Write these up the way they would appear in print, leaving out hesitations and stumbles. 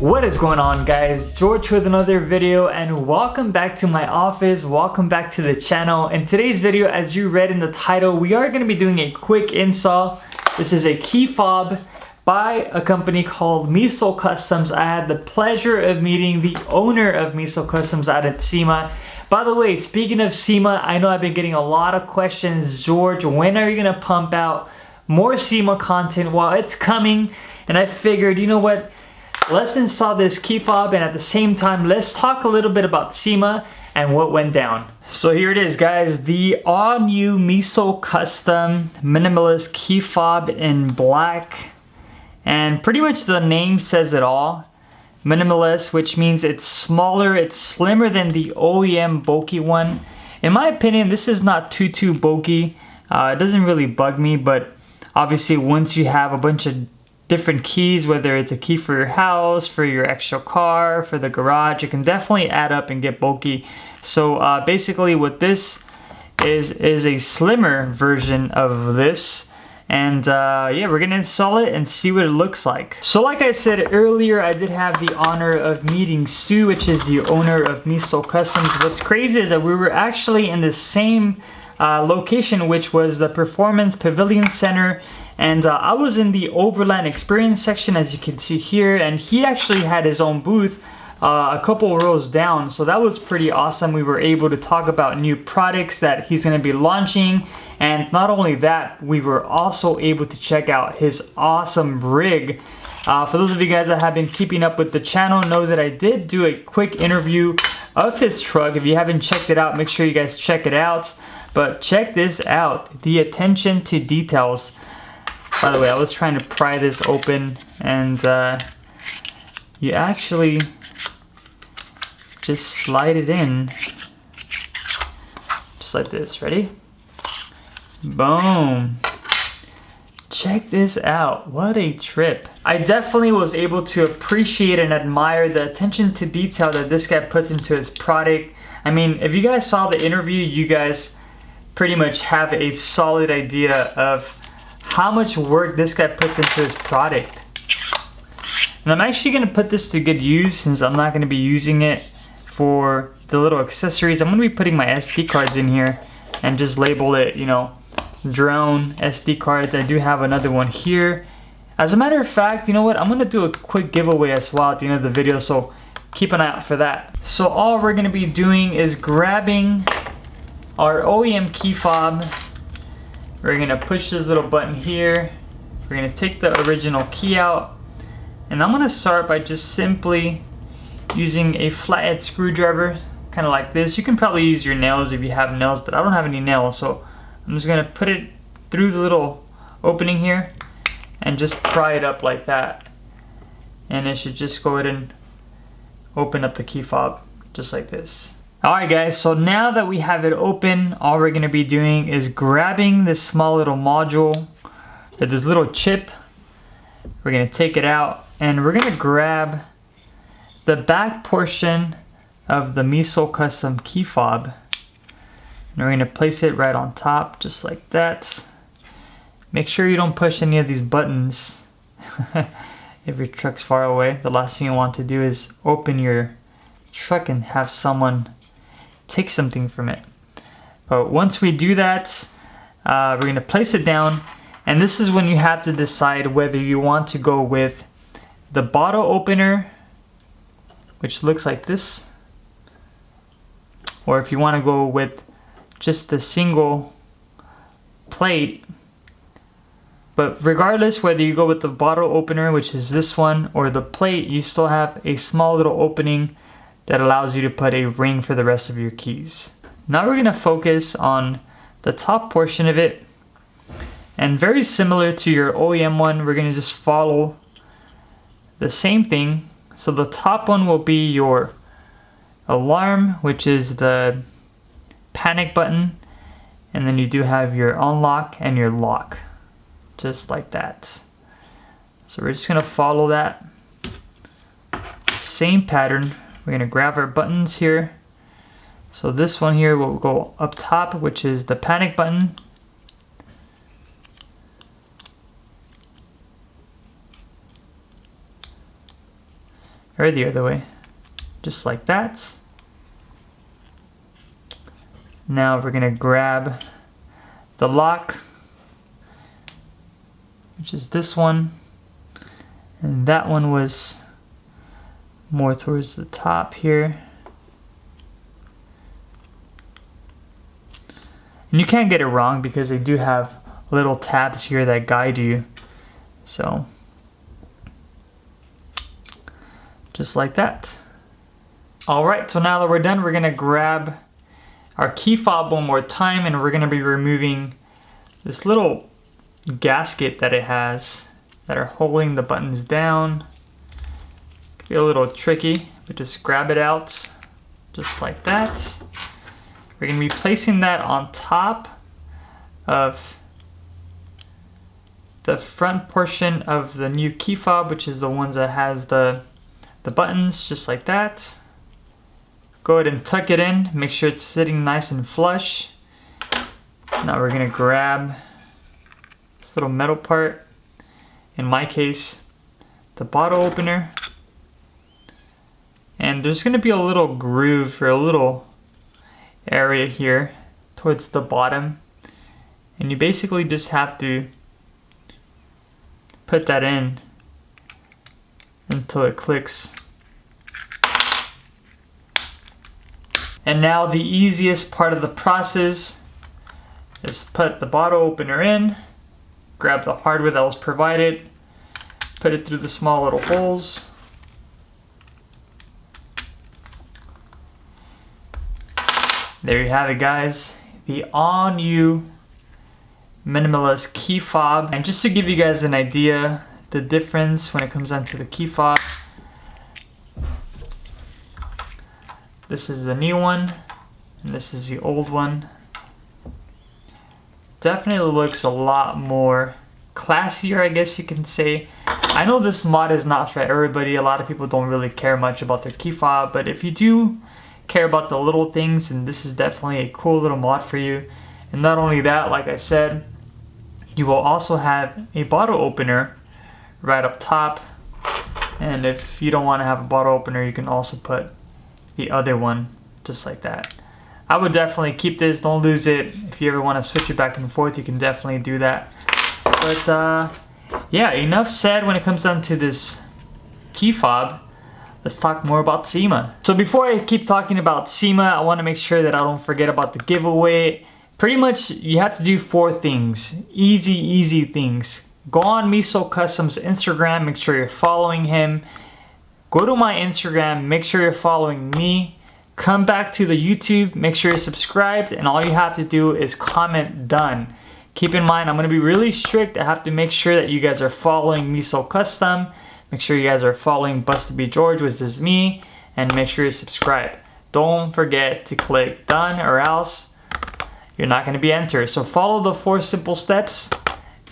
What is going on, guys? George with another video, and welcome back to my office. Welcome back to the channel. In today's video, as you read in the title, we are going to be doing a quick install. This is a key fob by a company called Meso Customs. I had the pleasure of meeting the owner of Meso Customs out at Sema. By the way, speaking of Sema, I know I've been getting a lot of questions. George, when are you going to pump out more Sema content? Well, it's coming, and I figured, you know what? Let's install this key fob, and at the same time, let's talk a little bit about Sema and what went down. So here it is, guys, the all-new Meso Custom Minimalist key fob in black. And pretty much the name says it all. Minimalist, which means it's smaller, it's slimmer than the OEM bulky one. In my opinion, this is not too bulky. It doesn't really bug me, but obviously once you have a bunch of different keys, whether it's a key for your house, for your extra car, for the garage, it can definitely add up and get bulky. So basically what this is a slimmer version of this. And yeah, we're gonna install it and see what it looks like. So like I said earlier, I did have the honor of meeting Stu, which is the owner of Meso Customs. What's crazy is that we were actually in the same location, which was the Performance Pavilion Center. And I was in the Overland Experience section, as you can see here, and he actually had his own booth a couple rows down. So that was pretty awesome. We were able to talk about new products that he's going to be launching. And not only that, we were also able to check out his awesome rig. For those of you guys that have been keeping up with the channel, know that I did do a quick interview of his truck. If you haven't checked it out, make sure you guys check it out. But check this out, the attention to details. By the way, I was trying to pry this open, and you actually just slide it in, just like this. Ready? Boom. Check this out. What a trip. I definitely was able to appreciate and admire the attention to detail that this guy puts into his product. I mean, if you guys saw the interview, you guys pretty much have a solid idea of how much work this guy puts into his product. And I'm actually going to put this to good use, since I'm not going to be using it for the little accessories. I'm going to be putting my SD cards in here and just label it, you know, drone SD cards. I do have another one here. As a matter of fact, you know what? I'm going to do a quick giveaway as well at the end of the video, so keep an eye out for that. So all we're going to be doing is grabbing our OEM key fob. We're going to push this little button here. We're going to take the original key out. And I'm going to start by just simply using a flathead screwdriver, kind of like this. You can probably use your nails if you have nails, but I don't have any nails. So I'm just going to put it through the little opening here and just pry it up like that. And it should just go ahead and open up the key fob just like this. Alright guys, so now that we have it open, all we're going to be doing is grabbing this small little module, or this little chip. We're going to take it out, and we're going to grab the back portion of the Meso Custom key fob. And we're going to place it right on top, just like that. Make sure you don't push any of these buttons. If your truck's far away, the last thing you want to do is open your truck and have someone take something from it. But once we do that, we're going to place it down, and this is when you have to decide whether you want to go with the bottle opener, which looks like this, or if you want to go with just the single plate. But regardless, whether you go with the bottle opener, which is this one, or the plate, you still have a small little opening that allows you to put a ring for the rest of your keys. Now we're going to focus on the top portion of it, and very similar to your OEM one, we're going to just follow the same thing. So the top one will be your alarm, which is the panic button, and then you do have your unlock and your lock, just like that. So we're just going to follow that same pattern. We're going to grab our buttons here. So this one here will go up top, which is the panic button. or the other way, just like that. Now we're gonna grab the lock, which is this one, and that one was more towards the top here. And you can't get it wrong because they do have little tabs here that guide you. So, just like that. Alright, so now that we're done, we're gonna grab our key fob one more time, and we're gonna be removing this little gasket that it has that are holding the buttons down. Could be a little tricky, but just grab it out just like that. We're gonna be placing that on top of the front portion of the new key fob, which is the ones that has the buttons, just like that. Go ahead and tuck it in, make sure it's sitting nice and flush. Now we're gonna grab this little metal part, in my case, the bottle opener. And there's gonna be a little groove or a little area here towards the bottom, and you basically just have to put that in until it clicks. And now the easiest part of the process is put the bottle opener in, grab the hardware that was provided, put it through the small little holes. There you have it, guys, the all new Minimaist key fob. And just to give you guys an idea, the difference when it comes down to the key fob, this is the new one and this is the old one. Definitely looks a lot more classier, I guess you can say. I know this mod is not for everybody. A lot of people don't really care much about their key fob, but if you do care about the little things, and this is definitely a cool little mod for you. And not only that, like I said, you will also have a bottle opener right up top, and if you don't want to have a bottle opener, you can also put the other one just like that. I would definitely keep this, don't lose it. If you ever want to switch it back and forth, you can definitely do that. But yeah, enough said when it comes down to this key fob. Let's talk more about Sema. So before I keep talking about Sema, I want to make sure that I don't forget about the giveaway. Pretty much you have to do 4 things. Easy things. Go on Meso Custom's Instagram, make sure you're following him. Go to my Instagram, make sure you're following me. Come back to the YouTube, make sure you're subscribed, and all you have to do is comment done. Keep in mind, I'm going to be really strict. I have to make sure that you guys are following Meso Custom. Make sure you guys are following Busted B George, which is me, and make sure you subscribe. Don't forget to click done, or else you're not going to be entered. So follow the 4 simple steps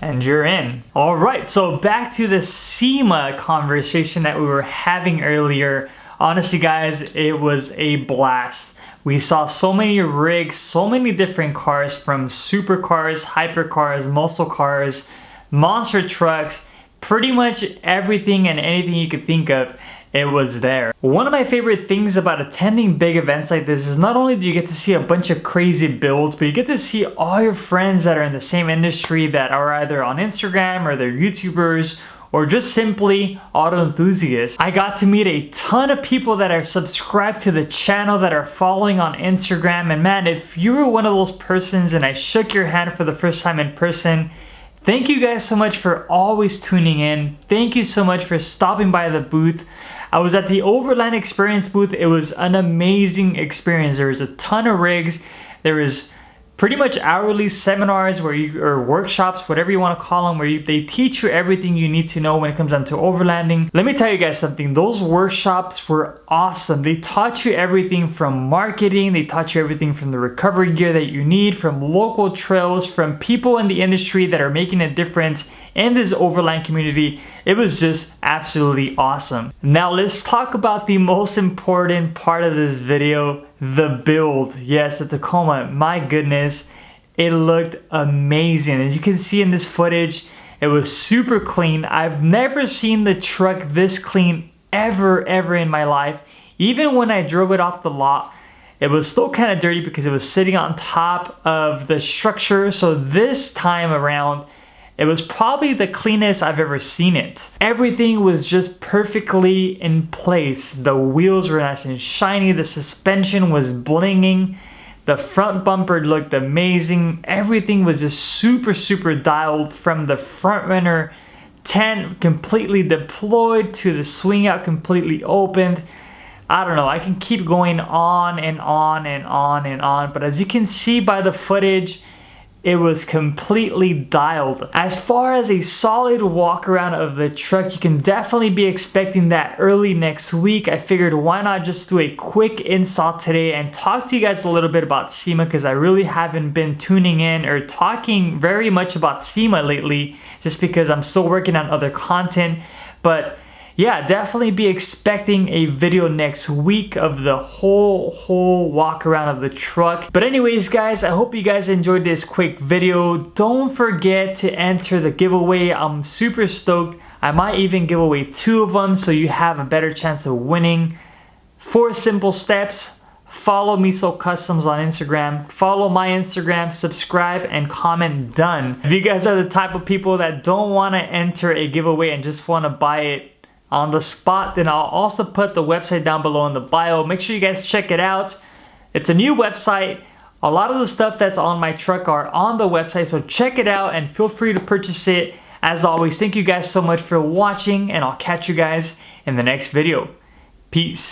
and you're in. Alright, so back to the Sema conversation that we were having earlier. Honestly guys, it was a blast. We saw so many rigs, so many different cars, from supercars, hypercars, muscle cars, monster trucks, pretty much everything and anything you could think of, it was there. One of my favorite things about attending big events like this is not only do you get to see a bunch of crazy builds, but you get to see all your friends that are in the same industry that are either on Instagram or they're YouTubers or just simply auto enthusiasts. I got to meet a ton of people that are subscribed to the channel, that are following on Instagram, and man, if you were one of those persons and I shook your hand for the first time in person, thank you guys so much for always tuning in. Thank you so much for stopping by the booth. I was at the Overland Experience booth. It was an amazing experience. There was a ton of rigs. There was pretty much hourly seminars or workshops, whatever you want to call them, where they teach you everything you need to know when it comes down to overlanding. Let me tell you guys something. Those workshops were awesome. They taught you everything from marketing. They taught you everything from the recovery gear that you need, from local trails, from people in the industry that are making a difference in this overland community. It was just absolutely awesome. Now let's talk about the most important part of this video, the build. Yes, the Tacoma, my goodness, it looked amazing. As you can see in this footage, it was super clean. I've never seen the truck this clean ever in my life. Even when I drove it off the lot, it was still kind of dirty because it was sitting on top of the structure. So this time around, it was probably the cleanest I've ever seen it. Everything was just perfectly in place. The wheels were nice and shiny. The suspension was blinging. The front bumper looked amazing. Everything was just super dialed, from the front runner tent completely deployed to the swing out completely opened. I don't know, I can keep going on and on and on and on, but as you can see by the footage, it was completely dialed. As far as a solid walk around of the truck, you can definitely be expecting that early next week. I figured why not just do a quick install today and talk to you guys a little bit about Sema, because I really haven't been tuning in or talking very much about Sema lately, just because I'm still working on other content. But yeah, definitely be expecting a video next week of the whole walk around of the truck. But anyways guys, I hope you guys enjoyed this quick video. Don't forget to enter the giveaway. I'm super stoked. I might even give away 2 of them so you have a better chance of winning. 4 simple steps. Follow Meso Customs on Instagram. Follow my Instagram, subscribe, and comment done. If you guys are the type of people that don't want to enter a giveaway and just want to buy it on the spot, then I'll also put the website down below in the bio. Make sure you guys check it out. It's a new website. A lot of the stuff that's on my truck are on the website, so check it out and feel free to purchase it. As always, thank you guys so much for watching, and I'll catch you guys in the next video. Peace.